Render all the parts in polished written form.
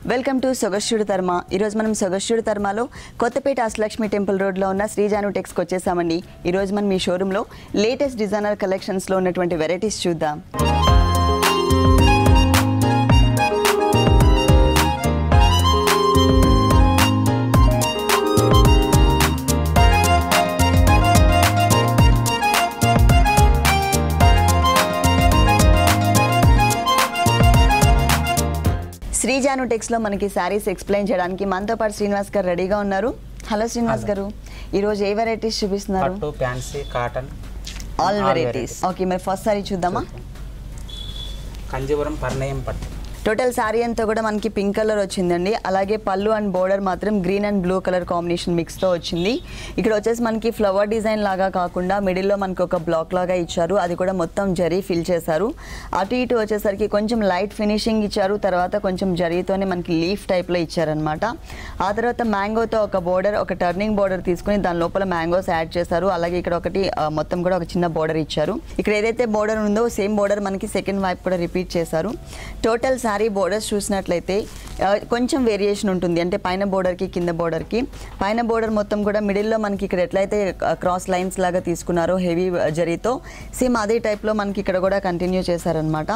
Welcome to సొగస్యుడు తర్మ. ఈరోజు మనం సొగస్యుడు తర్మలో Kothapeta Ashtalakshmi temple రోడ్లో ఉన్న శ్రీజాను టెక్స్కి వచ్చేసామండి. ఈరోజు మనం ఈ షోరూంలో లేటెస్ట్ డిజైనర్ కలెక్షన్స్లో ఉన్నటువంటి వెరైటీస్ చూద్దాం. శ్రీజాను టెక్స్లో మనకి శారీస్ ఎక్స్ప్లెయిన్ చేయడానికి మనతో పాటు శ్రీనివాస్ గారు రెడీగా ఉన్నారు. హలో శ్రీనివాస్ గారు, ఈరోజు ఏ వెరైటీస్ చూపిస్తున్నారు? పట్టు, fancy, cotton, all varieties. Okay, మరి ఫస్ట్ సారీ చూద్దామా? కంజీవరం పర్ణయం పట్టు. టోటల్ శారీ అంతా కూడా మనకి పింక్ కలర్ వచ్చిందండి. అలాగే పళ్ళు అండ్ బోర్డర్ మాత్రం green and blue colour combination మిక్స్తో వచ్చింది. ఇక్కడ వచ్చేసి మనకి ఫ్లవర్ డిజైన్ లాగా కాకుండా మిడిల్లో మనకి ఒక బ్లాక్ లాగా ఇచ్చారు. అది కూడా మొత్తం జరీ ఫిల్ చేశారు. అటు ఇటు వచ్చేసరికి కొంచెం లైట్ ఫినిషింగ్ ఇచ్చారు. తర్వాత కొంచెం జరీతోనే మనకి లీఫ్ టైప్లో ఇచ్చారనమాట. ఆ తర్వాత మ్యాంగోతో ఒక బోర్డర్, ఒక టర్నింగ్ బోర్డర్ తీసుకుని దాని లోపల మ్యాంగోస్ యాడ్ చేశారు. అలాగే ఇక్కడ ఒకటి మొత్తం కూడా ఒక చిన్న బోర్డర్ ఇచ్చారు. ఇక్కడ ఏదైతే బోర్డర్ ఉందో సేమ్ బోర్డర్ మనకి సెకండ్ వైపు కూడా రిపీట్ చేశారు. టోటల్ శారీ బోర్డర్స్ చూసినట్లయితే కొంచెం వేరియేషన్ ఉంటుంది. అంటే పైన బోర్డర్కి కింద బోర్డర్కి, పైన బోర్డర్ మొత్తం కూడా మిడిల్లో మనకి ఇక్కడ ఎట్లయితే క్రాస్ లైన్స్ లాగా తీసుకున్నారో హెవీ జరీతో, సేమ్ అదే టైప్లో మనకి ఇక్కడ కూడా కంటిన్యూ చేశారనమాట.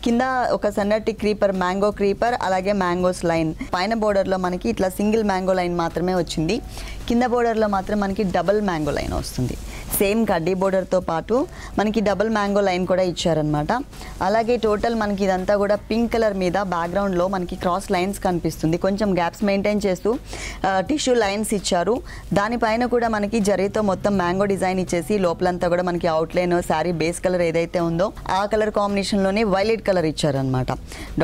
కింద ఒక సన్నటి క్రీపర్, మ్యాంగో క్రీపర్, అలాగే మ్యాంగోస్ లైన్. పైన బోర్డర్లో మనకి ఇట్లా సింగిల్ మ్యాంగో లైన్ మాత్రమే వచ్చింది. కింద బోర్డర్లో మాత్రం మనకి డబుల్ మ్యాంగో లైన్ వస్తుంది. సేమ్ కడ్డీ బోర్డర్తో పాటు మనకి డబుల్ మ్యాంగో లైన్ కూడా ఇచ్చారనమాట. అలాగే టోటల్ మనకి ఇదంతా కూడా పింక్ కలర్ మీద బ్యాక్గ్రౌండ్లో మనకి క్రాస్ లైన్స్ కనిపిస్తుంది. కొంచెం గ్యాప్స్ మెయింటైన్ చేస్తూ టిష్యూ లైన్స్ ఇచ్చారు. దానిపైన కూడా మనకి జరీతో మొత్తం మ్యాంగో డిజైన్ ఇచ్చేసి లోపలంతా కూడా మనకి అవుట్లైన్, శారీ బేస్ కలర్ ఏదైతే ఉందో ఆ కలర్ కాంబినేషన్లోనే వైలెట్ కలర్ ఇచ్చారనమాట.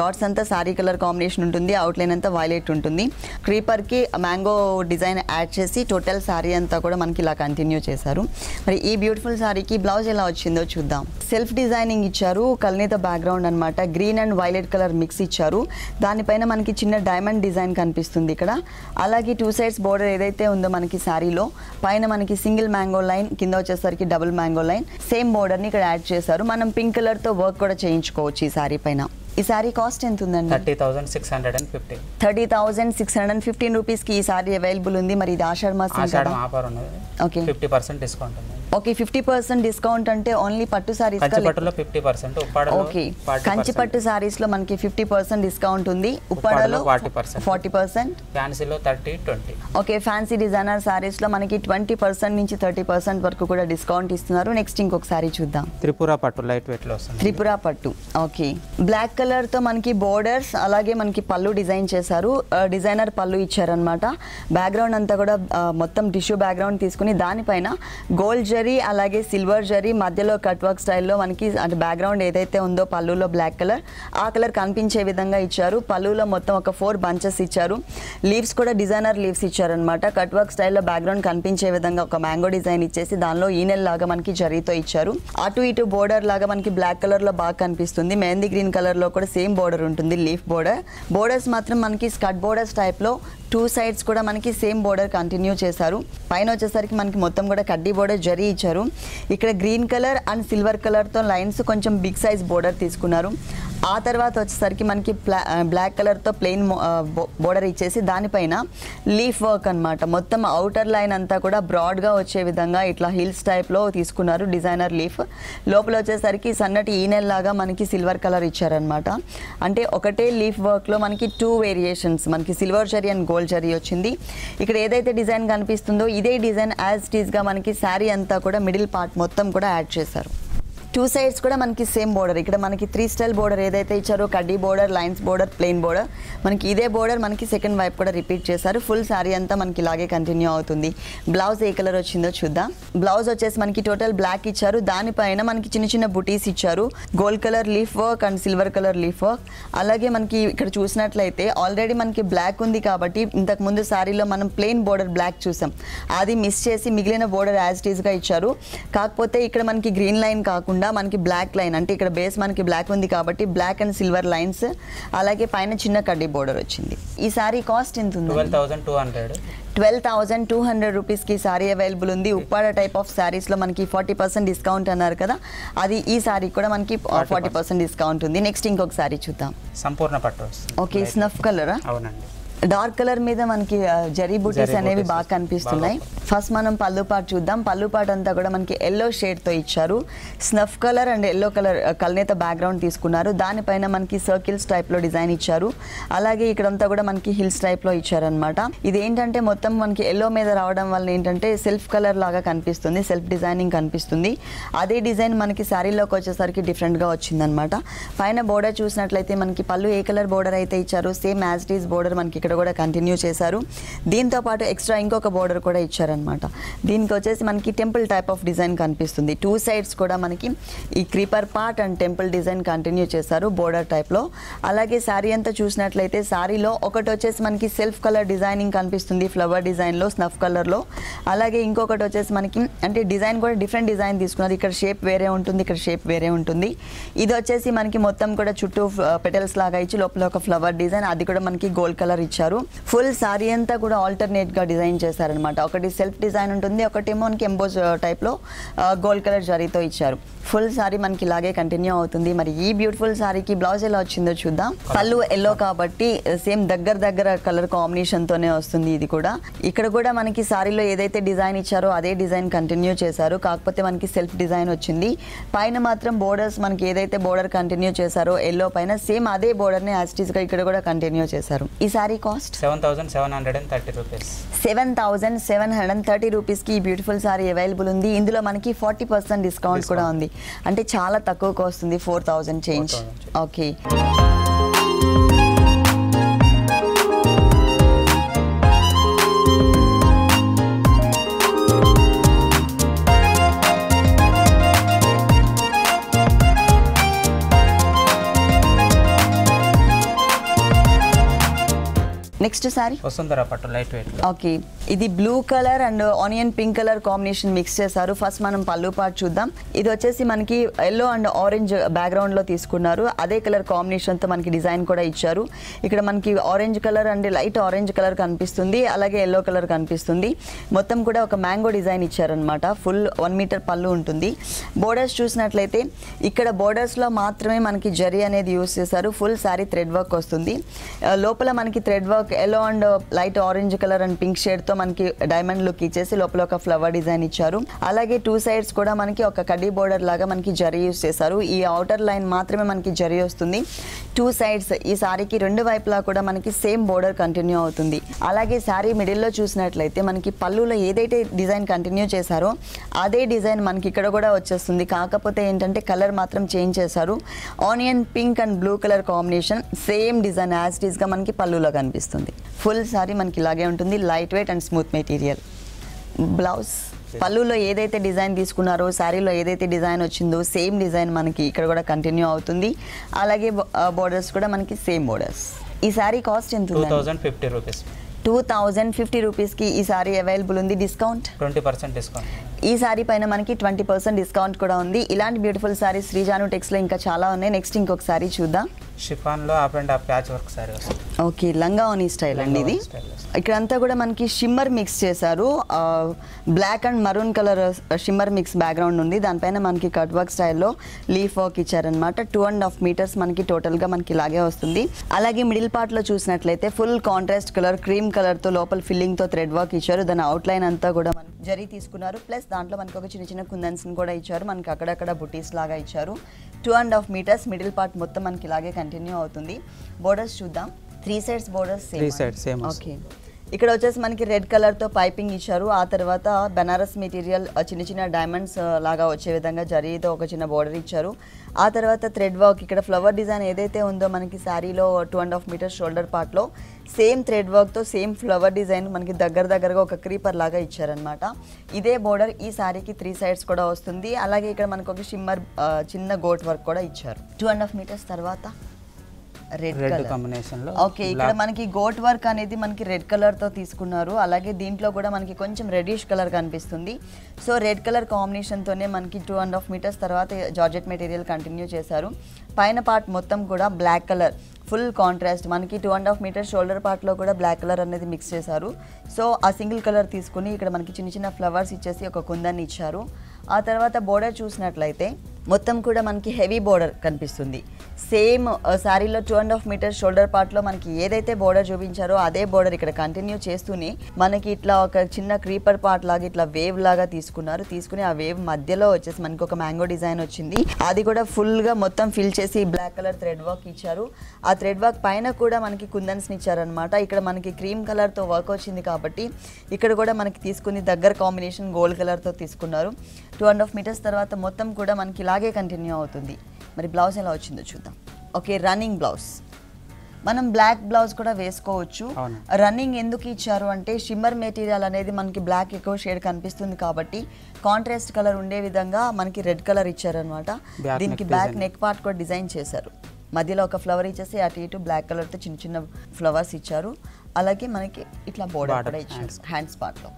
డాట్స్ అంతా శారీ కలర్ కాంబినేషన్ ఉంటుంది, అవుట్లైన్ అంతా వైలెట్ ఉంటుంది. క్రీపర్కి మ్యాంగో డిజైన్ యాడ్ చేసి టోటల్ శారీ అంతా కూడా మనకి ఇలా కంటిన్యూ చేశారు. మరి ఈ బ్యూటిఫుల్ శారీకి బ్లౌజ్ ఎలా వచ్చిందో చూద్దాం. సెల్ఫ్ డిజైనింగ్ ఇచ్చారు, కల్నేత బ్యాక్గ్రౌండ్ అనమాట. Green and violet colour mix ఇచ్చారు. దానిపైన మనకి చిన్న డైమండ్ డిజైన్ కనిపిస్తుంది ఇక్కడ. అలాగే టూ సైడ్స్ బోర్డర్ ఏదైతే ఉందో మనకి శారీలో పైన మనకి సింగిల్ మ్యాంగో లైన్, కింద వచ్చేసరికి డబుల్ మ్యాంగో లైన్, సేమ్ బోర్డర్ని ఇక్కడ యాడ్ చేశారు. మనం పింక్ కలర్తో వర్క్ కూడా చేయించుకోవచ్చు ఈ శారీ పైన. ఈ సారీ కాస్ట్ ఎంత ఉందండి? 30,615. 30,615 రూపీస్కి ఈ సారీ అవైలబుల్ ఉంది. మరి ఇది ఆషాఢ మాసం కదా? ఆఫర్ ఉన్నది. ఓకే, 50% డిస్కౌంట్ ఉంది. ఓకే, 50% డిస్కౌంట్ అంటే ఓన్లీ పట్టు సారీస్. కంచిపట్టులో 50%, ఉప్పాడలో ఓకే, కంచిపట్టు సారీస్ లో మనకి 50% డిస్కౌంట్ ఉంది. ఉప్పాడలో 40%, ఫ్యాన్సీలో 30-20. ఓకే, ఫ్యాన్సీ డిజైనర్ సారీస్ లో మనకి 20% నుంచి 30% వరకు కూడా డిస్కౌంట్ ఇస్తున్నారు. నెక్స్ట్ ఇంకొక సారీ చూద్దాం. త్రిపుర పట్టు లైట్ వెయిట్ లో వస్తుంది. త్రిపుర పట్టు. ఓకే, బ్లాక్ కలర్ తో మనకి బోర్డర్స్, అలాగే మనకి పళ్ళు డిజైన్ చేశారు. డిజైనర్ పళ్ళు ఇచ్చారనమాట. బ్యాక్గ్రౌండ్ అంతా కూడా మొత్తం టిష్యూ బ్యాక్గ్రౌండ్ తీసుకుని దానిపైన గోల్డ్ జరీ అలాగే సిల్వర్ జరీ మధ్యలో కట్ వర్క్ స్టైల్లో మనకి అంటే బ్యాక్గ్రౌండ్ ఏదైతే ఉందో పళ్ళులో బ్లాక్ కలర్, ఆ కలర్ కనిపించే విధంగా ఇచ్చారు. పళ్ళులో మొత్తం ఒక 4 బంచెస్ ఇచ్చారు. లీవ్స్ కూడా డిజైనర్ లీవ్స్ ఇచ్చారనమాట. కట్ వర్క్ స్టైల్లో బ్యాక్గ్రౌండ్ కనిపించే విధంగా ఒక మ్యాంగో డిజైన్ ఇచ్చేసి దానిలో ఈనెల్ లాగా మనకి జరీతో ఇచ్చారు. అటు ఇటు బోర్డర్ లాగా మనకి బ్లాక్ కలర్లో బాగా కనిపిస్తుంది. మెహందీ గ్రీన్ కలర్లో కూడా సేమ్ బోర్డర్ ఉంటుంది, లీఫ్ బోర్డర్. బోర్డర్స్ మాత్రం మనకి స్కట్ బోర్డర్స్ టైప్లో టూ సైడ్స్ కూడా మనకి సేమ్ బోర్డర్ కంటిన్యూ చేశారు. పైన వచ్చేసరికి మనకి మొత్తం కూడా కడ్డీ బోర్డర్ జరీ ఇచ్చారు. ఇక్కడ గ్రీన్ కలర్ అండ్ సిల్వర్ కలర్తో లైన్స్ కొంచెం బిగ్ సైజ్ బోర్డర్ తీసుకున్నారు. ఆ తర్వాత వచ్చేసరికి మనకి బ్లాక్ కలర్తో ప్లెయిన్ బోర్డర్ ఇచ్చేసి దానిపైన లీఫ్ వర్క్ అనమాట. మొత్తం అవుటర్ లైన్ అంతా కూడా బ్రాడ్గా వచ్చే విధంగా ఇట్లా హిల్స్ టైప్లో తీసుకున్నారు డిజైనర్ లీఫ్. లోపల వచ్చేసరికి సన్నటి ఈనెల్ లాగా మనకి సిల్వర్ కలర్ ఇచ్చారనమాట. అంటే ఒకటే లీఫ్ వర్క్లో మనకి 2 వేరియేషన్స్, మనకి silver zari and gold zari వచ్చింది. ఇక్కడ ఏదైతే డిజైన్ కనిపిస్తుందో ఇదే డిజైన్ యాజ్ ఇట్ ఈస్గా మనకి శారీ అంతా కూడా మిడిల్ పార్ట్ మొత్తం కూడా యాడ్ చేశారు. టూ సైడ్స్ కూడా మనకి సేమ్ బోర్డర్. ఇక్కడ మనకి 3 స్టైల్ బోర్డర్ ఏదైతే ఇచ్చారో కడ్డీ border, lines border, plain border, మనకి ఇదే బోర్డర్ మనకి సెకండ్ వైపు కూడా రిపీట్ చేశారు. ఫుల్ శారీ అంతా మనకి ఇలాగే కంటిన్యూ అవుతుంది. బ్లౌజ్ ఏ కలర్ వచ్చిందో చూద్దాం. బ్లౌజ్ వచ్చేసి మనకి టోటల్ బ్లాక్ ఇచ్చారు. దానిపైన మనకి చిన్న చిన్న బుటీస్ ఇచ్చారు. Gold colour leaf work and silver colour leaf work. అలాగే మనకి ఇక్కడ చూసినట్లయితే ఆల్రెడీ మనకి బ్లాక్ ఉంది కాబట్టి ఇంతకు ముందు శారీలో మనం ప్లెయిన్ బోర్డర్ బ్లాక్ చూసాం, అది మిస్ చేసి మిగిలిన బోర్డర్ యాజ్ ఇట్ ఈస్గా ఇచ్చారు. కాకపోతే ఇక్కడ మనకి గ్రీన్ లైన్ కాకుండా మనకి బ్లాక్ లైన్, అంటే ఇక్కడ బేస్ మనకి బ్లాక్ ఉంది కాబట్టి బ్లాక్ అండ్ సిల్వర్ లైన్స్, అలాగే పైన చిన్న కడ్డీ బోర్డర్ వచ్చింది. ఈ సారీ కాస్ట్ ఎంత ఉంది? 12,200. 12,200 రూపీస్కి సారీ అవైలబుల్ ఉంది. ఉప్పాడ టైప్ ఆఫ్ శారీస్లో మనకి 40% డిస్కౌంట్ అన్నారు కదా, అది ఈ సారీ కూడా మనకి 40% డిస్కౌంట్ ఉంది. నెక్స్ట్ ఇంకొక సారీ చూద్దాం. సంపూర్ణ పట్టు వస్తుంది. ఓకే, స్నఫ్ కలరా? అవునండి. డార్క్ కలర్ మీద మనకి జరీ బూటీస్ అనేవి బాగా కనిపిస్తున్నాయి. ఫస్ట్ మనం పళ్ళు పాటు చూద్దాం. పళ్ళు పాటు అంతా కూడా మనకి ఎల్లో షేడ్తో ఇచ్చారు. Snuff colour and yellow colour కల్నేత బ్యాక్గ్రౌండ్ తీసుకున్నారు. దానిపైన మనకి సర్కిల్స్ టైప్లో డిజైన్ ఇచ్చారు. అలాగే ఇక్కడంతా కూడా మనకి హిల్స్ టైప్లో ఇచ్చారనమాట. ఇది ఏంటంటే మొత్తం మనకి ఎల్లో మీద రావడం వల్ల ఏంటంటే సెల్ఫ్ కలర్ లాగా కనిపిస్తుంది, సెల్ఫ్ డిజైనింగ్ కనిపిస్తుంది. అదే డిజైన్ మనకి శారీలోకి వచ్చేసరికి డిఫరెంట్గా వచ్చిందనమాట. పైన బోర్డర్ చూసినట్లయితే మనకి పళ్ళు ఏ కలర్ బోర్డర్ అయితే ఇచ్చారు same as it is border మనకి ఇక్కడ కూడా కంటిన్యూ చేశారు. దీంతో పాటు ఎక్స్ట్రా ఇంకొక బోర్డర్ కూడా ఇచ్చారనమాట. దీనికి వచ్చేసి మనకి టెంపుల్ టైప్ ఆఫ్ డిజైన్ కనిపిస్తుంది. 2 సైడ్స్ కూడా మనకి ఈ creeper part and temple design continue చేశారు బోర్డర్ టైప్లో. అలాగే శారీ అంతా చూసినట్లయితే శారీలో ఒకటి వచ్చేసి మనకి సెల్ఫ్ కలర్ డిజైనింగ్ కనిపిస్తుంది ఫ్లవర్ డిజైన్లో స్నఫ్ కలర్లో. అలాగే ఇంకొకటి వచ్చేసి మనకి అంటే డిజైన్ కూడా డిఫరెంట్ డిజైన్ తీసుకున్నారు. ఇక్కడ షేప్ వేరే ఉంటుంది, ఇక్కడ షేప్ వేరే ఉంటుంది. ఇది వచ్చేసి మనకి మొత్తం కూడా చుట్టూ పెటల్స్ లాగా ఇచ్చి లోపల ఒక ఫ్లవర్ డిజైన్, అది కూడా మనకి గోల్డ్ కలర్ ఇచ్చారు. ఫుల్ సారీ అంతా కూడా ఆల్టర్నేట్గా డిజైన్ చేశారనమాట. ఒకటి సెల్ఫ్ డిజైన్ ఉంటుంది, ఒకటేమో మనకి ఎంబోజ్ టైప్లో గోల్డ్ కలర్ జరీతో ఇచ్చారు. ఫుల్ సారీ మనకి ఇలాగే కంటిన్యూ అవుతుంది. మరి ఈ బ్యూటిఫుల్ సారీకి బ్లౌజ్ ఎలా వచ్చిందో చూద్దాం. పళ్ళు ఎల్లో కాబట్టి సేమ్ దగ్గర కలర్ కాంబినేషన్తోనే వస్తుంది. ఇది కూడా ఇక్కడ కూడా మనకి సారీలో ఏదైతే డిజైన్ ఇచ్చారో అదే డిజైన్ కంటిన్యూ చేశారు, కాకపోతే మనకి సెల్ఫ్ డిజైన్ వచ్చింది. పైన మాత్రం బోర్డర్స్ మనకి ఏదైతే బోర్డర్ కంటిన్యూ చేశారో ఎల్లో పైన సేమ్ అదే బోర్డర్ని యాస్టీస్గా ఇక్కడ కూడా కంటిన్యూ చేశారు. ఈ సారీ కాస్ట్ 7,730 రూపీస్. 7,730 రూపీస్కి ఈ బ్యూటిఫుల్ సారీ అవైలబుల్ ఉంది. ఇందులో మనకి 40% డిస్కౌంట్ కూడా ఉంది. అంటే చాలా తక్కువకి వస్తుంది, 4,000 change. Okay, next sorry Vasundhara పట్టు లైట్ వెయిట్. ఓకే, ఇది blue colour and onion pink colour combination mix చేశారు. ఫస్ట్ మనం పళ్ళు పార్ట్ చూద్దాం. ఇది వచ్చేసి మనకి ఎల్లో అండ్ ఆరెంజ్ బ్యాక్గ్రౌండ్లో తీసుకున్నారు. అదే కలర్ కాంబినేషన్తో మనకి డిజైన్ కూడా ఇచ్చారు. ఇక్కడ మనకి orange colour and light orange colour కనిపిస్తుంది, అలాగే ఎల్లో కలర్ కనిపిస్తుంది. మొత్తం కూడా ఒక మ్యాంగో డిజైన్ ఇచ్చారనమాట. ఫుల్ 1 మీటర్ పళ్ళు ఉంటుంది. బోర్డర్స్ చూసినట్లయితే ఇక్కడ బోర్డర్స్లో మాత్రమే మనకి జరీ అనేది యూస్ చేశారు. ఫుల్ శారీ థ్రెడ్ వర్క్ వస్తుంది. లోపల మనకి thread work yellow and light orange colour and pink షేడ్తో మనకి డైమండ్ లుక్ ఇచ్చేసి లోపల ఒక ఫ్లవర్ డిజైన్ ఇచ్చారు. అలాగే 2 సైడ్స్ కూడా మనకి ఒక కడ్డీ బోర్డర్ లాగా మనకి జరీ యూస్ చేశారు. ఈ అవుటర్ లైన్ మాత్రమే మనకి జరీ వస్తుంది. 2 సైడ్స్ ఈ సారీకి 2 వైపులా కూడా మనకి సేమ్ బోర్డర్ కంటిన్యూ అవుతుంది. అలాగే సారీ మిడిల్లో చూసినట్లయితే మనకి పళ్ళులో ఏదైతే డిజైన్ కంటిన్యూ చేశారో అదే డిజైన్ మనకి ఇక్కడ కూడా వచ్చేస్తుంది. కాకపోతే ఏంటంటే కలర్ మాత్రం చేంజ్ చేశారు. Onion pink and blue colour combination same design as it ఈస్గా మనకి పళ్ళులో కనిపిస్తుంది. ఫుల్ సారీ మనకి ఇలాగే ఉంటుంది, light weight and smooth material. Blouse పళ్ళులో ఏదైతే డిజైన్ తీసుకున్నారో శారీలో ఏదైతే డిజైన్ వచ్చిందో సేమ్ డిజైన్ మనకి ఇక్కడ కూడా కంటిన్యూ అవుతుంది. అలాగే బోర్డర్స్ కూడా మనకి సేమ్ బోర్డర్స్. ఈ సారీ కాస్ట్ ఎంత? 2,050 రూపీస్. 2,050 రూపీస్కి ఈ సారీ అవైలబుల్ ఉంది. Discount 20% discount. ఈ సారీ పైన మనకి 20% డిస్కౌంట్ కూడా ఉంది. ఇలాంటి బ్యూటిఫుల్ సారీస్ శ్రీజాను టెక్స్లో ఇంకా చాలా ఉన్నాయి. నెక్స్ట్ ఇంకొక సారీ చూద్దాం. షిఫాన్లో half and half patch work sari వస్తుంది. ఓకే, లంగావోని స్టైల్ అండి ఇది. ఇక్కడంతా కూడా మనకి షిమ్మర్ మిక్స్ చేశారు. Black and maroon colour shimmer mix background ఉంది. దానిపైన మనకి కట్ వర్క్ స్టైల్లో లీఫ్ వర్క్ ఇచ్చారనమాట. 2.5 మీటర్స్ మనకి టోటల్గా మనకి ఇలాగే వస్తుంది. అలాగే మిడిల్ పార్ట్లో చూసినట్లయితే ఫుల్ కాంట్రాస్ట్ కలర్ క్రీమ్ కలర్తో లోపల ఫిల్లింగ్తో థ్రెడ్ వర్క్ ఇచ్చారు. దాని అవుట్లైన్ అంతా కూడా మనకి జరీ తీసుకున్నారు. ప్లస్ దాంట్లో మనకి ఒక చిన్న కుందన్స్ని కూడా ఇచ్చారు. మనకి అక్కడక్కడ బుటీస్ లాగా ఇచ్చారు. 2.5 మీటర్స్ మిడిల్ పార్ట్ మొత్తం మనకి ఇలాగే కంటిన్యూ అవుతుంది. బోర్డర్స్ చూద్దాం. 3 సైడ్స్ బోర్డర్స్ సేమ్. ఓకే, ఇక్కడ వచ్చేసి మనకి రెడ్ కలర్తో పైపింగ్ ఇచ్చారు. ఆ తర్వాత బెనారస్ మెటీరియల్ చిన్న డైమండ్స్ లాగా వచ్చే విధంగా జరీతో ఒక చిన్న బోర్డర్ ఇచ్చారు. ఆ తర్వాత థ్రెడ్ వర్క్ ఇక్కడ ఫ్లవర్ డిజైన్ ఏదైతే ఉందో మనకి శారీలో 2.5 మీటర్స్ షోల్డర్ పార్ట్లో సేమ్ థ్రెడ్ వర్క్తో సేమ్ ఫ్లవర్ డిజైన్ మనకి దగ్గరగా ఒక క్రీపర్ లాగా ఇచ్చారనమాట. ఇదే బోర్డర్ ఈ శారీకి 3 సైడ్స్ కూడా వస్తుంది. అలాగే ఇక్కడ మనకు ఒక షిమ్మర్ చిన్న గోట్ వర్క్ కూడా ఇచ్చారు. 2.5 మీటర్స్ తర్వాత రెడ్ రెడ్ కలర్ కాంబినేషన్ లో ఓకే ఇక్కడ మనకి గోట్ వర్క్ అనేది మనకి రెడ్ కలర్ తో తీసుకున్నారు అలాగే దీంట్లో కూడా మనకి కొంచెం రెడ్డిష్ కలర్ కనిపిస్తుంది సో రెడ్ కలర్ కాంబినేషన్ తోనే మనకి 2.5 మీటర్స్ తర్వాత జార్జెట్ మెటీరియల్ కంటిన్యూ చేశారు పైన పార్ట్ మొత్తం కూడా బ్లాక్ కలర్ ఫుల్ కాంట్రాస్ట్ మనకి 2.5 మీటర్స్ షోల్డర్ పార్ట్లో కూడా బ్లాక్ కలర్ అనేది మిక్స్ చేశారు సో ఆ సింగిల్ కలర్ తీసుకుని ఇక్కడ మనకి చిన్న చిన్న ఫ్లవర్స్ ఇచ్చేసి ఒక కుందన్ని ఇచ్చారు ఆ తర్వాత బోర్డర్ చూసినట్లయితే మొత్తం కూడా మనకి హెవీ బోర్డర్ కనిపిస్తుంది సేమ్ శారీలో 2.5 మీటర్స్ షోల్డర్ పార్ట్లో మనకి ఏదైతే బోర్డర్ చూపించారో అదే బోర్డర్ ఇక్కడ కంటిన్యూ చేస్తూనే మనకి ఇట్లా ఒక చిన్న క్రీపర్ పార్ట్ లాగా ఇట్లా వేవ్ లాగా తీసుకుని ఆ వేవ్ మధ్యలో వచ్చేసి మనకి ఒక మ్యాంగో డిజైన్ వచ్చింది అది కూడా ఫుల్గా మొత్తం ఫిల్ చేసి బ్లాక్ కలర్ థ్రెడ్ వర్క్ ఇచ్చారు ఆ థ్రెడ్ వర్క్ పైన కూడా మనకి కుందన్స్ని ఇచ్చారనమాట ఇక్కడ మనకి క్రీమ్ కలర్తో వర్క్ వచ్చింది కాబట్టి ఇక్కడ కూడా మనకి తీసుకుని దగ్గర కాంబినేషన్ గోల్డ్ కలర్తో తీసుకున్నారు 2.5 మీటర్స్ తర్వాత మొత్తం కూడా మనకి ఇలాగే కంటిన్యూ అవుతుంది మరి బ్లౌజ్ ఎలా వచ్చిందో చూద్దాం ఓకే రన్నింగ్ బ్లౌజ్ మనం బ్లాక్ బ్లౌజ్ కూడా వేసుకోవచ్చు రన్నింగ్ ఎందుకు ఇచ్చారు అంటే షిమ్మర్ మెటీరియల్ అనేది మనకి బ్లాక్ ఎక్కువ షేడ్ కనిపిస్తుంది కాబట్టి కాంట్రాస్ట్ కలర్ ఉండే విధంగా మనకి రెడ్ కలర్ ఇచ్చారనమాట దీనికి బ్యాక్ నెక్ పార్ట్ కూడా డిజైన్ చేశారు మధ్యలో ఒక ఫ్లవర్ ఇచ్చేసి అటు ఇటు బ్లాక్ కలర్తో చిన్న చిన్న ఫ్లవర్స్ ఇచ్చారు అలాగే మనకి ఇట్లా బోర్డర్ కూడా ఇచ్చారు హ్యాండ్స్ పార్ట్లో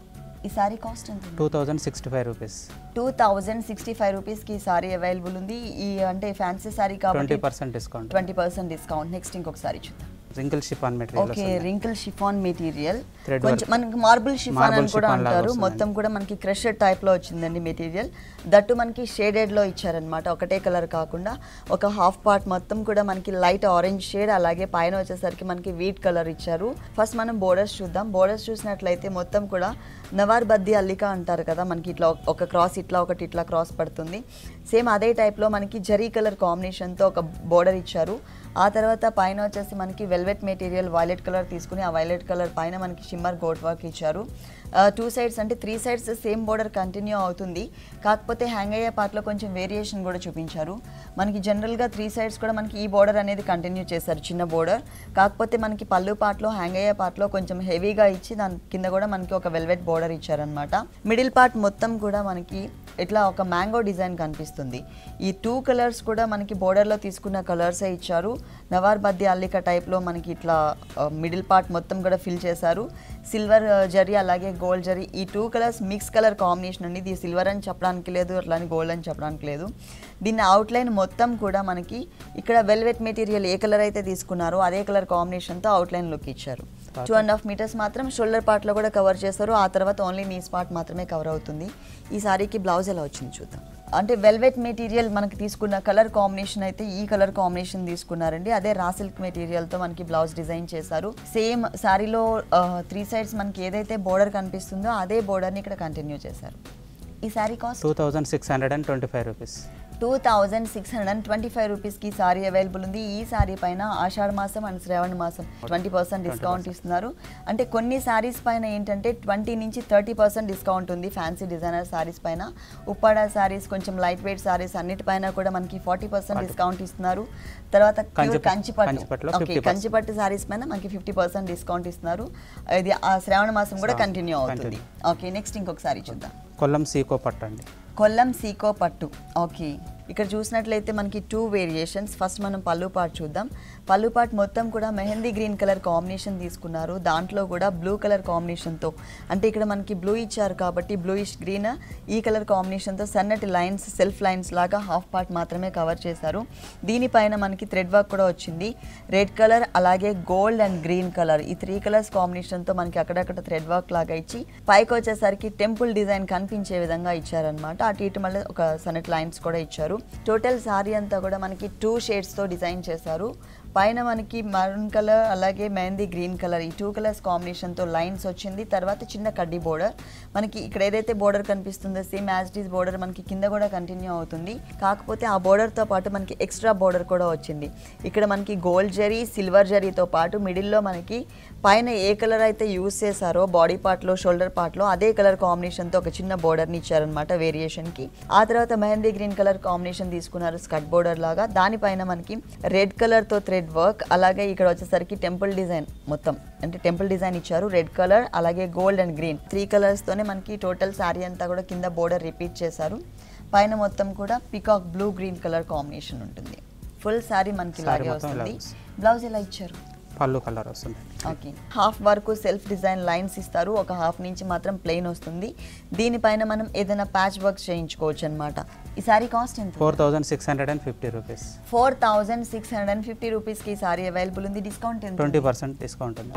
ఈ సారీ కాస్ట్ ఎంత 2065 రూపీస్ 2065 రూపీస్కి ఈ సారీ అవైలబుల్ ఉంది ఈ అంటే ఫ్యాన్సీ సారీ కాబట్టి 20% డిస్కౌంట్ నెక్స్ట్ ఇంకొక సారీ చూద్దాం wrinkle chiffon material okay wrinkle chiffon material కొంచెం మనకి మార్బుల్ షిఫాన్ అని కూడా అంటారు మొత్తం కూడా మనకి క్రషర్ టైప్ లో వచ్చిందండి మెటీరియల్ దట్టు మనకి షేడెడ్ లో ఇచ్చారనమాట ఒకటే కలర్ కాకుండా ఒక హాఫ్ పార్ట్ మొత్తం కూడా మనకి లైట్ ఆరెంజ్ షేడ్ అలాగే పైన వచ్చేసరికి మనకి వీట్ కలర్ ఇచ్చారు ఫస్ట్ మనం బోర్డర్స్ చూద్దాం బోర్డర్స్ చూసినట్లయితే మొత్తం కూడా నవార్ బద్ది అల్లిక అంటారు కదా మనకి ఇట్లా ఒక క్రాస్ ఇట్లా ఒకటి ఇట్లా క్రాస్ పడుతుంది సేమ్ అదే టైప్లో మనకి జరీ కలర్ కాంబినేషన్తో ఒక బోర్డర్ ఇచ్చారు ఆ తర్వాత పైన వచ్చేసి మనకి వెల్వెట్ మెటీరియల్ వైలెట్ కలర్ తీసుకుని ఆ వైలెట్ కలర్ పైన మనకి షిమ్మర్ గోట్ వర్క్ ఇచ్చారు 2 సైడ్స్ అంటే 3 సైడ్స్ సేమ్ బోర్డర్ కంటిన్యూ అవుతుంది కాకపోతే హ్యాంగ్ అయ్యే పార్ట్లో కొంచెం వేరియేషన్ కూడా చూపించారు మనకి జనరల్గా 3 సైడ్స్ కూడా మనకి ఈ బోర్డర్ అనేది కంటిన్యూ చేశారు చిన్న బోర్డర్ కాకపోతే మనకి పళ్ళు పార్ట్లో హ్యాంగ్ అయ్యే పార్ట్లో కొంచెం హెవీగా ఇచ్చి దాని కింద కూడా మనకి ఒక వెల్వెట్ బోర్డర్ ఇచ్చారనమాట మిడిల్ పార్ట్ మొత్తం కూడా మనకి ఇట్లా ఒక మ్యాంగో డిజైన్ కనిపిస్తుంది ఈ 2 కలర్స్ కూడా మనకి బోర్డర్లో తీసుకున్న కలర్సే ఇచ్చారు నవార్ బద్ది అల్లిక టైప్లో మనకి ఇట్లా మిడిల్ పార్ట్ మొత్తం కూడా ఫిల్ చేశారు సిల్వర్ జరీ అలాగే గోల్డ్ జరీ ఈ 2 కలర్స్ మిక్స్ కలర్ కాంబినేషన్ అండి ఇది సిల్వర్ అని చెప్పడానికి లేదు అట్లానే గోల్డ్ అని చెప్పడానికి లేదు దీని అవుట్లైన్ మొత్తం కూడా మనకి ఇక్కడ వెల్వెట్ మెటీరియల్ ఏ కలర్ అయితే తీసుకున్నారో అదే కలర్ కాంబినేషన్తో అవుట్లైన్ లుక్ ఇచ్చారు 2.5 మీటర్స్ మాత్రం షోల్డర్ పార్ట్లో కూడా కవర్ చేస్తారు ఆ తర్వాత ఓన్లీ నీస్ పార్ట్ మాత్రమే కవర్ అవుతుంది ఈ సారీకి బ్లౌజ్ ఎలా వచ్చింది చూద్దాం అంటే వెల్వెట్ మెటీరియల్ మనకి తీసుకున్న కలర్ కాంబినేషన్ అయితే ఈ కలర్ కాంబినేషన్ తీసుకున్నారండి అదే రా సిల్క్ మెటీరియల్తో మనకి బ్లౌజ్ డిజైన్ చేశారు సేమ్ సారీలో 3 సైడ్స్ మనకి ఏదైతే బోర్డర్ కనిపిస్తుందో అదే బోర్డర్ని ఇక్కడ కంటిన్యూ చేశారు ఈ సారీ కాస్ట్ 2625 రూపీస్ 2625 రూపీస్కి సారీ అవైలబుల్ ఉంది ఈ సారీ పైన ఆషాఢ మాసం అండ్ శ్రావణ మాసం 20% డిస్కౌంట్ ఇస్తున్నారు అంటే కొన్ని సారీస్ పైన ఏంటంటే 20 నుంచి 30% డిస్కౌంట్ ఉంది ఫ్యాన్సీ డిజైనర్ సారీస్ పైన ఉప్పాడ సారీస్ కొంచెం లైట్ వెయిట్ సారీస్ అన్నిటిపైన కూడా మనకి 40% డిస్కౌంట్ ఇస్తున్నారు తర్వాత కంచిపట్టు సారీస్ పైన మనకి 50% డిస్కౌంట్ ఇస్తున్నారు ఇది ఆ శ్రావణ మాసం కూడా కంటిన్యూ అవుతుంది ఓకే నెక్స్ట్ ఇంకొక సారీ చూద్దాం కొల్లం సీకో పట్టు అండి కొల్లం సీకో పట్టు ఓకే ఇక్కడ చూసినట్లయితే మనకి 2 వేరియేషన్స్ ఫస్ట్ మనం పళ్ళు పార్ట్ చూద్దాం పళ్ళు పార్ట్ మొత్తం కూడా మెహందీ గ్రీన్ కలర్ కాంబినేషన్ తీసుకున్నారు దాంట్లో కూడా బ్లూ కలర్ కాంబినేషన్తో అంటే ఇక్కడ మనకి బ్లూ ఇచ్చారు కాబట్టి బ్లూయిష్ గ్రీన్ ఈ కలర్ కాంబినేషన్తో సన్నటి లైన్స్ సెల్ఫ్ లైన్స్ లాగా హాఫ్ పార్ట్ మాత్రమే కవర్ చేశారు దీనిపైన మనకి థ్రెడ్ వర్క్ కూడా వచ్చింది రెడ్ కలర్ అలాగే గోల్డ్ అండ్ గ్రీన్ కలర్ ఈ 3 కలర్స్ కాంబినేషన్తో మనకి అక్కడక్కడ థ్రెడ్ వర్క్ లాగా ఇచ్చి పైకి వచ్చేసరికి టెంపుల్ డిజైన్ కనిపించే విధంగా ఇచ్చారనమాట అటు ఇటు మళ్ళీ ఒక సన్నటి లైన్స్ కూడా ఇచ్చారు టోటల్ సారీ అంతా కూడా మనకి 2 షేడ్స్తో డిజైన్ చేశారు పైన మనకి మరూన్ కలర్ అలాగే మెహందీ గ్రీన్ కలర్ ఈ 2 కలర్స్ కాంబినేషన్తో లైన్స్ వచ్చింది తర్వాత చిన్న కడ్డీ బోర్డర్ మనకి ఇక్కడ ఏదైతే బోర్డర్ కనిపిస్తుందో same as it is border మనకి కింద కూడా కంటిన్యూ అవుతుంది కాకపోతే ఆ బోర్డర్తో పాటు మనకి ఎక్స్ట్రా బోర్డర్ కూడా వచ్చింది ఇక్కడ మనకి గోల్డ్ జరీ సిల్వర్ జరీతో పాటు మిడిల్లో మనకి పైన ఏ కలర్ అయితే యూజ్ చేశారో బాడీ పార్ట్లో షోల్డర్ పార్ట్లో అదే కలర్ కాంబినేషన్తో ఒక చిన్న బోర్డర్ని ఇచ్చారనమాట వేరియేషన్కి ఆ తర్వాత మెహందీ గ్రీన్ కలర్ కాంబినేషన్ తీసుకున్నారు స్కర్ట్ బోర్డర్ లాగా దానిపైన మనకి రెడ్ కలర్తో థ్రెడ్ వర్క్ అలాగే ఇక్కడ వచ్చేసరికి టెంపుల్ డిజైన్ మొత్తం అంటే టెంపుల్ డిజైన్ ఇచ్చారు రెడ్ కలర్ అలాగే గోల్డ్ అండ్ గ్రీన్ 3 కలర్స్తోనే మనకి టోటల్ శారీ అంతా కూడా కింద బోర్డర్ రిపీట్ చేశారు పైన మొత్తం కూడా peacock blue green colour combination ఉంటుంది ఫుల్ సారీ మనకి Saree ఇలాగే మొత్తం వస్తుంది. ఇలా బ్లౌజ్ ఎలా ఇచ్చారు? పళ్ళు కలర్ వస్తుంది. ఓకే, హాఫ్ వరకు సెల్ఫ్ డిజైన్ లైన్స్ ఇస్తారు, ఒక హాఫ్ నుంచి మాత్రం ప్లెయిన్ వస్తుంది. దీనిపైన మనం ఏదైనా ప్యాచ్ వర్క్ చేయించుకోవచ్చు అనమాట. ఈ సారీ కాస్ట్ ఎంత? 4650 రూపీస్. 4650 రూపీస్కి ఈ సారీ అవైలబుల్ ఉంది. డిస్కౌంట్ ఎంత? 20% డిస్కౌంట్ ఉంది.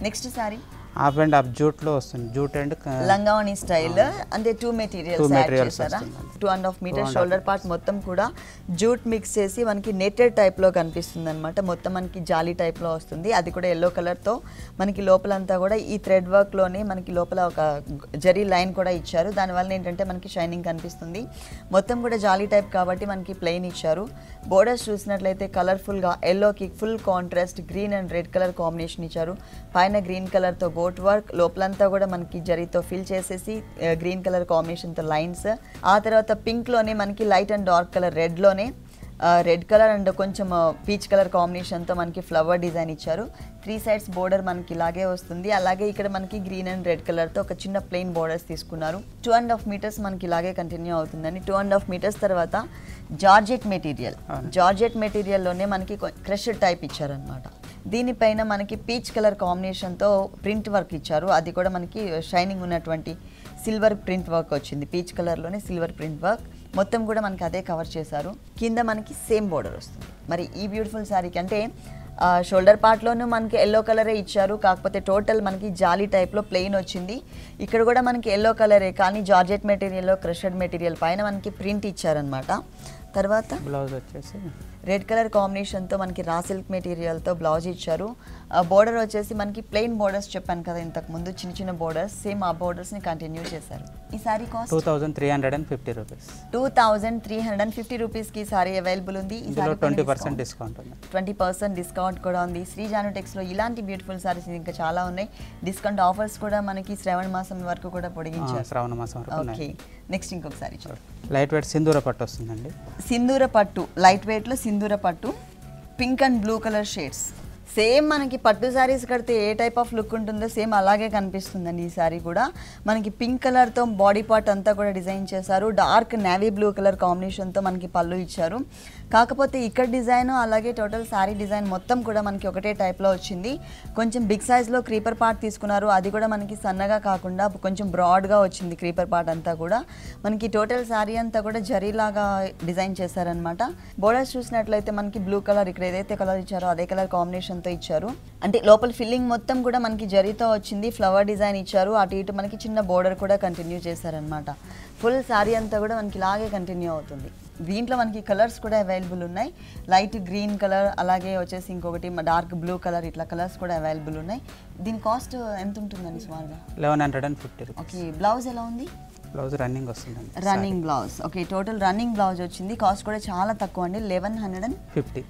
Next sari half and half జూట్లో వస్తుంది. జూట్ అండ్ లంగావణి స్టైల్ అంటే టూ మెటీరియల్స్ యాడ్ చేశారా? 2.5 మీటర్ షోల్డర్ పార్ట్ మొత్తం కూడా జూట్ మిక్స్ చేసి మనకి నెట్టెడ్ టైప్లో కనిపిస్తుంది అనమాట. మొత్తం మనకి జాలీ టైప్లో వస్తుంది. అది కూడా ఎల్లో కలర్తో మనకి లోపలంతా కూడా ఈ థ్రెడ్ వర్క్లోనే మనకి లోపల ఒక జరీ లైన్ కూడా ఇచ్చారు. దానివల్ల ఏంటంటే మనకి షైనింగ్ కనిపిస్తుంది. మొత్తం కూడా జాలీ టైప్ కాబట్టి మనకి ప్లెయిన్ ఇచ్చారు. బోర్డర్స్ చూసినట్లయితే కలర్ఫుల్గా ఎల్లోకి full contrast green and red colour combination ఇచ్చారు. పైన గ్రీన్ కలర్తో గోట్ వర్క్, లోపలంతా కూడా మనకి జరీతో ఫిల్ చేసేసి గ్రీన్ కలర్ కాంబినేషన్తో లైన్స్. ఆ తర్వాత పింక్లోనే మనకి లైట్ అండ్ డార్క్ కలర్ రెడ్లోనే రెడ్ కలర్ అండ్ కొంచెం పీచ్ కలర్ కాంబినేషన్తో మనకి ఫ్లవర్ డిజైన్ ఇచ్చారు. 3 సైడ్స్ బోర్డర్ మనకి ఇలాగే వస్తుంది. అలాగే ఇక్కడ మనకి గ్రీన్ అండ్ రెడ్ కలర్తో ఒక చిన్న ప్లెయిన్ బోర్డర్స్ తీసుకున్నారు. 2.5 మీటర్స్ మనకి ఇలాగే కంటిన్యూ అవుతుందండి. 2.5 మీటర్స్ తర్వాత జార్జెట్ మెటీరియల్, జార్జెట్ మెటీరియల్లోనే మనకి క్రష్డ్ టైప్ ఇచ్చారనమాట. దీనిపైన మనకి పీచ్ కలర్ కాంబినేషన్తో ప్రింట్ వర్క్ ఇచ్చారు. అది కూడా మనకి షైనింగ్ ఉన్నటువంటి సిల్వర్ ప్రింట్ వర్క్ వచ్చింది. పీచ్ కలర్లోనే సిల్వర్ ప్రింట్ వర్క్ మొత్తం కూడా మనకి అదే కవర్ చేశారు. కింద మనకి సేమ్ బోర్డర్ వస్తుంది. మరి ఈ బ్యూటిఫుల్ శారీకి అంటే షోల్డర్ పార్ట్లోనూ మనకి ఎల్లో కలరే ఇచ్చారు, కాకపోతే టోటల్ మనకి జాలీ టైప్లో ప్లెయిన్ వచ్చింది. ఇక్కడ కూడా మనకి ఎల్లో కలరే కానీ జార్జెట్ మెటీరియల్లో క్రషడ్ మెటీరియల్ పైన మనకి ప్రింట్ ఇచ్చారనమాట. తర్వాత బ్లౌజ్ వచ్చేసి రెడ్ కలర్ కాంబినేషన్తో మనకి రా సిల్క్ మెటీరియల్తో బ్లౌజ్ ఇచ్చారు. బోర్డర్ వచ్చేసి మనకి ప్లెయిన్ బోర్డర్స్ చెప్పాను కదా ఇంతకు ముందు, చిన్న చిన్న బోర్డర్స్, సేమ్ ఆ బోర్డర్స్ని కంటిన్యూ చేశారు. ఈ సారీ కాస్ట్ 2350 రూపీస్. 2350 రూపీస్కి సారీ అవైలబుల్ ఉంది. ఈ సారీ 20% డిస్కౌంట్ ఉంది. 20% డిస్కౌంట్ కూడా ఉంది. శ్రీ జాను టెక్స్లో ఇలాంటి బ్యూటిఫుల్ సారీస్ ఇంకా చాలా ఉన్నాయి. డిస్కౌంట్ ఆఫర్స్ కూడా మనకి శ్రావణ మాసం వరకు కూడా పొడిగించారు. శ్రావణ మాసం వరకు ఓకే, నెక్స్ట్ ఇంకొక సారీ చూడండి. లైట్ వెయిట్ సింధూర పట్టు వస్తుందండి. సింధూర పట్టు, లైట్ వెయిట్లో సింధూర పట్టు, pink and blue colour shades. Same మనకి పట్టు శారీస్ కడితే ఏ టైప్ ఆఫ్ లుక్ ఉంటుందో సేమ్ అలాగే కనిపిస్తుందండి. ఈ శారీ కూడా మనకి పింక్ కలర్తో బాడీ పార్ట్ అంతా కూడా డిజైన్ చేశారు. డార్క్ నేవీ బ్లూ కలర్ కాంబినేషన్తో మనకి పళ్ళు ఇచ్చారు. కాకపోతే ఇక్కడ డిజైన్ అలాగే టోటల్ శారీ డిజైన్ మొత్తం కూడా మనకి ఒకటే టైప్లో వచ్చింది. కొంచెం బిగ్ సైజ్లో క్రీపర్ పార్ట్ తీసుకున్నారు. అది కూడా మనకి సన్నగా కాకుండా కొంచెం బ్రాడ్గా వచ్చింది క్రీపర్ పార్ట్ అంతా కూడా. మనకి టోటల్ శారీ అంతా కూడా జరీలాగా డిజైన్ చేశారనమాట. బోర్డర్స్ చూసినట్లయితే మనకి బ్లూ కలర్, ఇక్కడ ఏదైతే కలర్ ఇచ్చారో అదే కలర్ కాంబినేషన్తో ఇచ్చారు. అంటే లోపల ఫిల్లింగ్ మొత్తం కూడా మనకి జరీతో వచ్చింది. ఫ్లవర్ డిజైన్ ఇచ్చారు. అటు ఇటు మనకి చిన్న బోర్డర్ కూడా కంటిన్యూ చేశారనమాట. ఫుల్ శారీ అంతా కూడా మనకి ఇలాగే కంటిన్యూ అవుతుంది. దీంట్లో మనకి కలర్స్ కూడా అవైలబుల్ ఉన్నాయి. లైట్ గ్రీన్ కలర్, అలాగే వచ్చేసి ఇంకొకటి డార్క్ బ్లూ కలర్, ఇట్లా కలర్స్ కూడా అవైలబుల్ ఉన్నాయి. దీని కాస్ట్ ఎంత ఉంటుందండి సుమారుగా? 1150 రూపీస్. ఓకే, బ్లౌజ్ ఎలా ఉంది? బ్లౌజ్ రన్నింగ్ వస్తుందండి. Running blouse. Okay, total running blouse వచ్చింది. కాస్ట్ కూడా చాలా తక్కువ అండి, 1150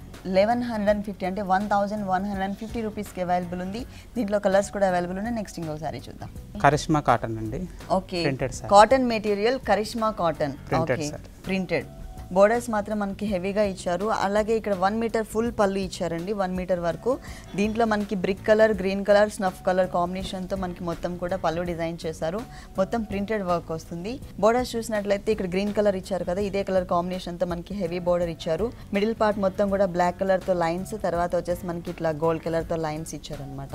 అంటే 1150 రూపీస్కి అవైలబుల్ ఉంది. దీంట్లో కలర్స్ కూడా అవైలబుల్ ఉన్నాయి. నెక్స్ట్ ఇంకోసారి చూద్దాం. కరిష్మా కాటన్ అండి. Okay, printed sari, cotton material, Karishma cotton. Printed okay, sari. Printed. Borders మాత్రం మనకి హెవీగా ఇచ్చారు. అలాగే ఇక్కడ 1 మీటర్ ఫుల్ పళ్ళు ఇచ్చారండి, 1 మీటర్ వరకు. దీంట్లో మనకి brick colour, green colour, snuff colour కాంబినేషన్తో మనకి మొత్తం కూడా పళ్ళు డిజైన్ చేశారు. మొత్తం ప్రింటెడ్ వర్క్ వస్తుంది. బోర్డర్స్ చూసినట్లయితే ఇక్కడ గ్రీన్ కలర్ ఇచ్చారు కదా, ఇదే కలర్ కాంబినేషన్తో మనకి హెవీ బోర్డర్ ఇచ్చారు. మిడిల్ పార్ట్ మొత్తం కూడా బ్లాక్ కలర్తో లైన్స్, తర్వాత వచ్చేసి మనకి ఇట్లా గోల్డ్ కలర్తో లైన్స్ ఇచ్చారనమాట.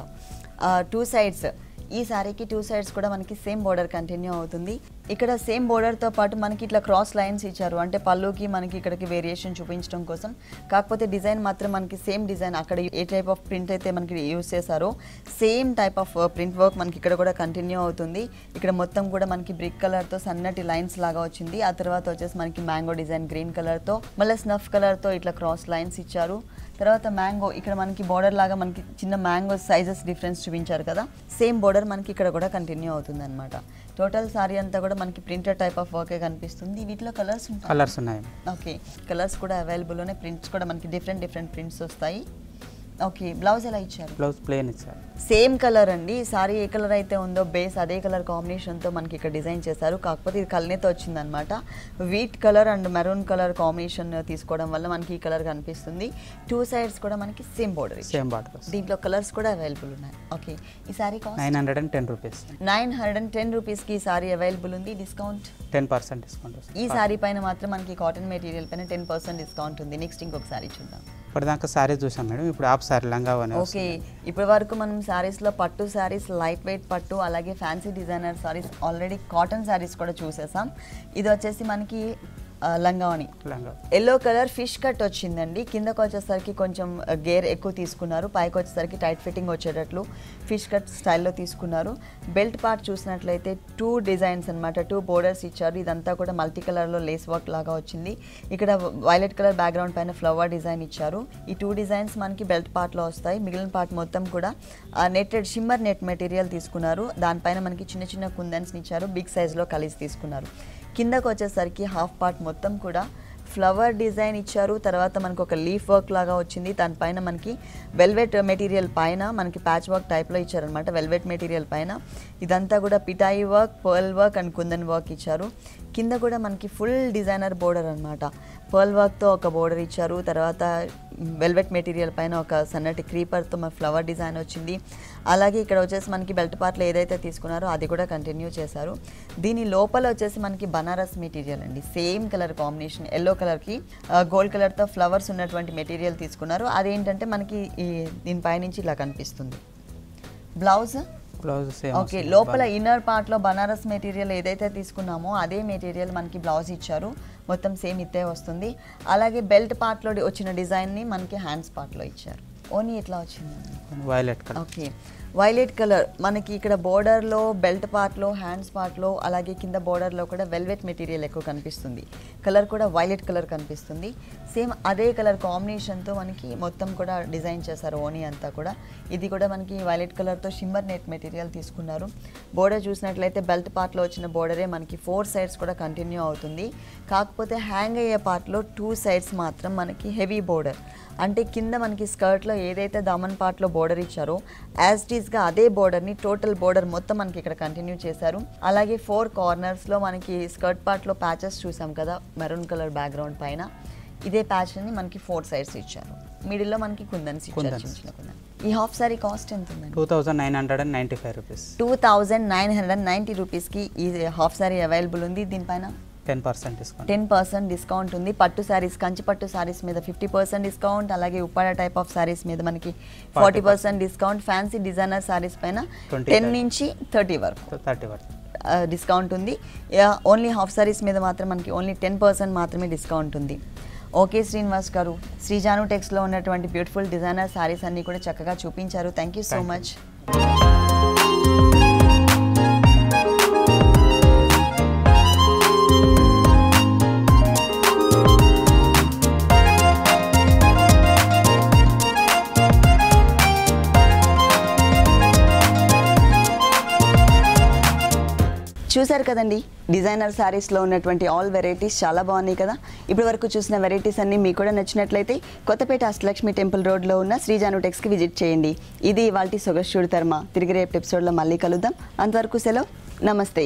2 సైడ్స్, ఈ సారీకి 2 సైడ్స్ కూడా మనకి సేమ్ బోర్డర్ కంటిన్యూ అవుతుంది. ఇక్కడ సేమ్ బోర్డర్తో పాటు మనకి ఇట్లా క్రాస్ లైన్స్ ఇచ్చారు, అంటే పళ్ళుకి మనకి ఇక్కడికి వేరియేషన్ చూపించడం కోసం. కాకపోతే డిజైన్ మాత్రం మనకి సేమ్ డిజైన్, అక్కడ ఏ టైప్ ఆఫ్ ప్రింట్ అయితే మనకి యూస్ చేశారో same type of print work మనకి ఇక్కడ కూడా కంటిన్యూ అవుతుంది. ఇక్కడ మొత్తం కూడా మనకి బ్రిక్ కలర్తో సన్నటి లైన్స్ లాగా వచ్చింది. ఆ తర్వాత వచ్చేసి మనకి మ్యాంగో డిజైన్ గ్రీన్ కలర్తో, మళ్ళీ స్నఫ్ కలర్తో ఇట్లా క్రాస్ లైన్స్ ఇచ్చారు. తర్వాత మ్యాంగో, ఇక్కడ మనకి బోర్డర్ లాగా మనకి చిన్న మ్యాంగో సైజెస్ డిఫరెన్స్ చూపించారు కదా, సేమ్ బోర్డర్ మనకి ఇక్కడ కూడా కంటిన్యూ అవుతుంది అనమాట. టోటల్ సారీ అంతా కూడా మనకి ప్రింటెడ్ టైప్ ఆఫ్ వర్కే కనిపిస్తుంది. వీటిలో కలర్స్ ఉంటాయి. కలర్స్ ఉన్నాయి. ఓకే, కలర్స్ కూడా అవైలబుల్ ఉన్నాయి. ప్రింట్స్ కూడా మనకి డిఫరెంట్ ప్రింట్స్ వస్తాయి. ఓకే, బ్లౌజ్ ఎలా ఇచ్చారు? బ్లౌజ్ ప్లేన్ ఇచ్చారు. సేమ్ కలర్ అండి. సారీ ఏ కలర్ అయితే ఉందో బేస్ అదే కలర్ కాంబినేషన్తో మనకి ఇక్కడ డిజైన్ చేశారు. కాకపోతే ఇది కల్నేతో వచ్చిందనమాట. Wheat colour and maroon colour combination తీసుకోవడం వల్ల మనకి ఈ కలర్ కనిపిస్తుంది. 2 సైడ్స్ కూడా మనకి సేమ్ బోర్డర్. Same border. దీంట్లో కలర్స్ కూడా అవైలబుల్ ఉన్నాయి. ఓకే, ఈ సారీ కాస్ట్ 910 రూపీస్. 910 రూపీస్కి ఈ సారీ అవైలబుల్ ఉంది. డిస్కౌంట్ 10% డిస్కౌంట్ వస్తుంది. ఈ సారీ పైన మాత్రం మనకి కాటన్ మెటీరియల్ పైన 10% డిస్కౌంట్ ఉంది. నెక్స్ట్ ఇంకొక సారీ చూద్దాం. ఇప్పటిదాకా సారీ చూసాం మేడం, ఇప్పుడు హాఫ్ సారీ లంగా. ఓకే, ఇప్పటి వరకు మనం శారీస్లో పట్టు శారీస్, లైట్ వెయిట్ పట్టు, అలాగే fancy designer saris, already cotton saris కూడా చూసేసాం. ఇది వచ్చేసి మనకి లంగావని ఎల్లో కలర్ ఫిష్ కట్ వచ్చిందండి. కిందకు వచ్చేసరికి కొంచెం గేర్ ఎక్కువ తీసుకున్నారు, పైకి వచ్చేసరికి టైట్ ఫిట్టింగ్ వచ్చేటట్లు ఫిష్ కట్ స్టైల్లో తీసుకున్నారు. బెల్ట్ పార్ట్ చూసినట్లయితే 2 డిజైన్స్ అనమాట, 2 బోర్డర్స్ ఇచ్చారు. ఇదంతా కూడా మల్టీ కలర్లో లేస్ వర్క్ లాగా వచ్చింది. ఇక్కడ వైలెట్ కలర్ బ్యాక్గ్రౌండ్ పైన ఫ్లవర్ డిజైన్ ఇచ్చారు. ఈ 2 డిజైన్స్ మనకి బెల్ట్ పార్ట్లో వస్తాయి. మిగిలిన పార్ట్ మొత్తం కూడా నెట్టెడ్ షిమ్మర్ నెట్ మెటీరియల్ తీసుకున్నారు. దానిపైన మనకి చిన్న చిన్న కుందన్స్ని ఇచ్చారు, బిగ్ సైజ్లో కలిసి తీసుకున్నారు. కిందకు వచ్చేసరికి హాఫ్ పార్ట్ మొత్తం కూడా ఫ్లవర్ డిజైన్ ఇచ్చారు. తర్వాత మనకు ఒక లీఫ్ వర్క్ లాగా వచ్చింది. దానిపైన మనకి వెల్వెట్ మెటీరియల్ పైన మనకి ప్యాచ్ వర్క్ టైప్లో ఇచ్చారనమాట. వెల్వెట్ మెటీరియల్ పైన ఇదంతా కూడా పిటాయి work, pearl work and kundan work ఇచ్చారు. కింద కూడా మనకి ఫుల్ డిజైనర్ బోర్డర్ అనమాట. పర్ల్ వర్క్తో ఒక బోర్డర్ ఇచ్చారు. తర్వాత వెల్వెట్ మెటీరియల్ పైన ఒక సన్నటి క్రీపర్తో మన ఫ్లవర్ డిజైన్ వచ్చింది. అలాగే ఇక్కడ వచ్చేసి మనకి బెల్ట్ పార్ట్లో ఏదైతే తీసుకున్నారో అది కూడా కంటిన్యూ చేశారు. దీని లోపల వచ్చేసి మనకి బనారస్ మెటీరియల్ అండి, సేమ్ కలర్ కాంబినేషన్, ఎల్లో కలర్కి గోల్డ్ కలర్తో ఫ్లవర్స్ ఉన్నటువంటి మెటీరియల్ తీసుకున్నారు. అదేంటంటే మనకి దీనిపైనుంచి ఇలా కనిపిస్తుంది. బ్లౌజ్ ఓకే, లోపల ఇన్నర్ పార్ట్లో బనారస్ మెటీరియల్ ఏదైతే తీసుకున్నామో అదే మెటీరియల్ మనకి బ్లౌజ్ ఇచ్చారు. మొత్తం సేమ్ ఇదే వస్తుంది. అలాగే బెల్ట్ పార్ట్లో వచ్చిన డిజైన్ని మనకి హ్యాండ్స్ పార్ట్లో ఇచ్చారు. ఓనీ ఎట్లా వచ్చిందండి? Violet colour. Okay, violet colour మనకి ఇక్కడ బోర్డర్లో, బెల్ట్ పార్ట్లో, హ్యాండ్స్ పార్ట్లో, అలాగే కింద బోర్డర్లో కూడా వెల్వెట్ మెటీరియల్ ఎక్కువ కనిపిస్తుంది. కలర్ కూడా వైలెట్ కలర్ కనిపిస్తుంది. సేమ్ అదే కలర్ కాంబినేషన్తో మనకి మొత్తం కూడా డిజైన్ చేశారు ఓనీ అంతా కూడా. ఇది కూడా మనకి వైలెట్ కలర్తో షిమ్మర్ నెట్ మెటీరియల్ తీసుకున్నారు. బోర్డర్ చూసినట్లయితే బెల్ట్ పార్ట్లో వచ్చిన బోర్డరే మనకి 4 సైడ్స్ కూడా కంటిన్యూ అవుతుంది. కాకపోతే హ్యాంగ్ అయ్యే పార్ట్లో 2 సైడ్స్ మాత్రం మనకి హెవీ బోర్డర్, అంటే కింద మనకి స్కర్ట్లో ఏదైతే దామన్ పార్ట్లో బోర్డర్ ఇచ్చారో యాజ్ ఇట్ ఈస్గా అదే బోర్డర్ని టోటల్ బోర్డర్ మొత్తం మనకి ఇక్కడ కంటిన్యూ చేశారు. అలాగే 4 కార్నర్స్లో మనకి స్కర్ట్ పార్ట్లో ప్యాచెస్ చూసాం కదా మెరూన్ కలర్ బ్యాక్గ్రౌండ్ పైన, ఇదే ప్యాచ్ని మనకి 4 సైడ్స్ ఇచ్చారు. మిడిల్లో మనకి కుందన్స్ ఇచ్చారు, చిన్న చిన్న కుందన్. ఈ హాఫ్ సారీ కాస్ట్ ఎంత ఉందండి? 2995 రూపీస్. 2990 రూపీస్కి ఈ హాఫ్ సారీ అవైలబుల్ ఉంది. దీనిపైన 10% డిస్కౌంట్ ఉంది. పట్టు శారీస్, కంచి పట్టు శారీస్ మీద 50% డిస్కౌంట్, అలాగే ఉప్పాడ టైప్ ఆఫ్ శారీస్ మీద మనకి 40% డిస్కౌంట్, ఫ్యాన్సీ డిజైనర్ శారీస్ పైన 10 నుంచి 30 వరకు డిస్కౌంట్ ఉంది. ఓన్లీ హాఫ్ శారీస్ మీద మాత్రం మనకి ఓన్లీ 10% మాత్రమే డిస్కౌంట్ ఉంది. ఓకే శ్రీనివాస్ గారు, శ్రీజాను టెక్స్లో ఉన్నటువంటి బ్యూటిఫుల్ డిజైనర్ శారీస్ అన్నీ కూడా చక్కగా చూపించారు. Thank you so much. చూసారు కదండి, డిజైనర్ శారీస్లో ఉన్నటువంటి ఆల్ వెరైటీస్ చాలా బాగున్నాయి కదా. ఇప్పటి వరకు చూసిన వెరైటీస్ అన్నీ మీకు కూడా నచ్చినట్లయితే కొత్తపేట అష్టలక్ష్మి టెంపుల్ రోడ్లో ఉన్న శ్రీజాను టెక్స్కి విజిట్ చేయండి. ఇది ఇవాల్టి సొగస్చూడు తర్మ. తిరిగి రేపు ఎపిసోడ్లో మళ్ళీ కలుద్దాం. అంతవరకు సెలవు, నమస్తే.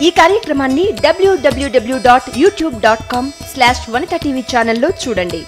ఈ కార్యక్రమాన్ని www.youtube.com/vanitaTV ఛానల్లో చూడండి.